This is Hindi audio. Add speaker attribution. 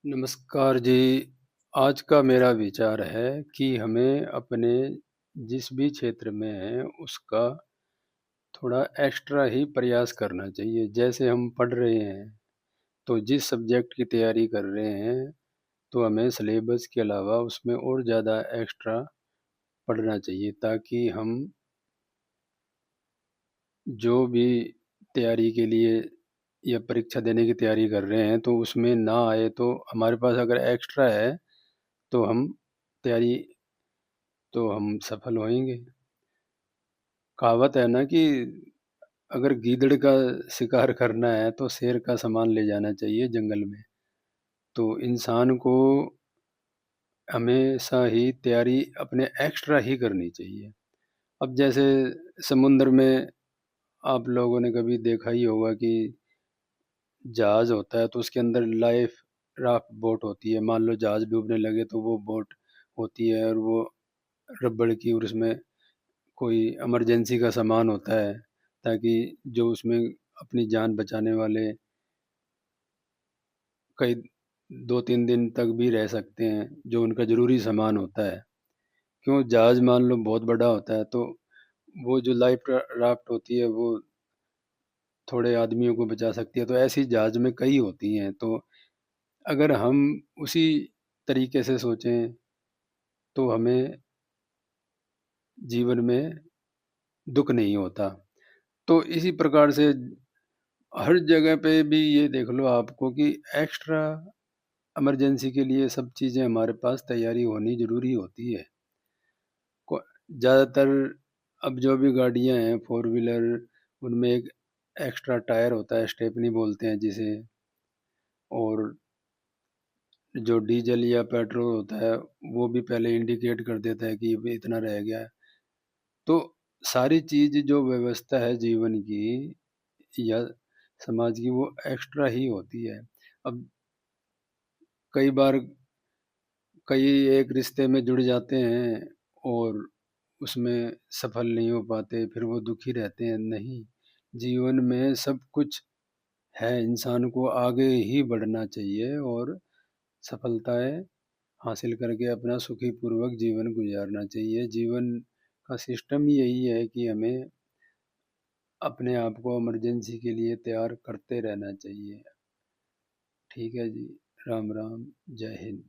Speaker 1: नमस्कार जी। आज का मेरा विचार है कि हमें अपने जिस भी क्षेत्र में हैं उसका थोड़ा एक्स्ट्रा ही प्रयास करना चाहिए। जैसे हम पढ़ रहे हैं, तो जिस सब्जेक्ट की तैयारी कर रहे हैं, तो हमें सिलेबस के अलावा उसमें और ज़्यादा एक्स्ट्रा पढ़ना चाहिए ताकि हम जो भी तैयारी के लिए या परीक्षा देने की तैयारी कर रहे हैं, तो उसमें ना आए तो हमारे पास अगर एक्स्ट्रा है, तो हम तैयारी तो हम सफल होएँगे। कहावत है ना कि अगर गीदड़ का शिकार करना है तो शेर का सामान ले जाना चाहिए जंगल में। तो इंसान को हमेशा ही तैयारी अपने एक्स्ट्रा ही करनी चाहिए। अब जैसे समुद्र में आप लोगों ने कभी देखा ही होगा कि जहाज होता है तो उसके अंदर लाइफ राफ्ट बोट होती है। मान लो जहाज डूबने लगे तो वो बोट होती है और वो रबड़ की और उसमें कोई इमरजेंसी का सामान होता है ताकि जो उसमें अपनी जान बचाने वाले कई 2-3 दिन तक भी रह सकते हैं, जो उनका ज़रूरी सामान होता है। क्यों जहाज मान लो बहुत बड़ा होता है तो वो जो लाइफ राफ्ट होती है वो थोड़े आदमियों को बचा सकती है, तो ऐसी जहाज में कई होती हैं। तो अगर हम उसी तरीके से सोचें तो हमें जीवन में दुःख नहीं होता। तो इसी प्रकार से हर जगह पे भी ये देख लो आपको कि एक्स्ट्रा इमरजेंसी के लिए सब चीज़ें हमारे पास तैयारी होनी ज़रूरी होती है। को ज़्यादातर अब जो भी गाड़ियाँ हैं फ़ोर व्हीलर उनमें एक एक्स्ट्रा टायर होता है, स्टेपनी बोलते हैं जिसे। और जो डीज़ल या पेट्रोल होता है वो भी पहले इंडिकेट कर देता है कि अभी इतना रह गया है। तो सारी चीज़ जो व्यवस्था है जीवन की या समाज की वो एक्स्ट्रा ही होती है। अब कई बार कई एक रिश्ते में जुड़ जाते हैं और उसमें सफल नहीं हो पाते, फिर वो दुखी रहते हैं। नहीं, जीवन में सब कुछ है, इंसान को आगे ही बढ़ना चाहिए और सफलताएँ हासिल करके अपना सुखी पूर्वक जीवन गुज़ारना चाहिए। जीवन का सिस्टम ही यही है कि हमें अपने आप को इमरजेंसी के लिए तैयार करते रहना चाहिए। ठीक है जी, राम राम, जय हिंद।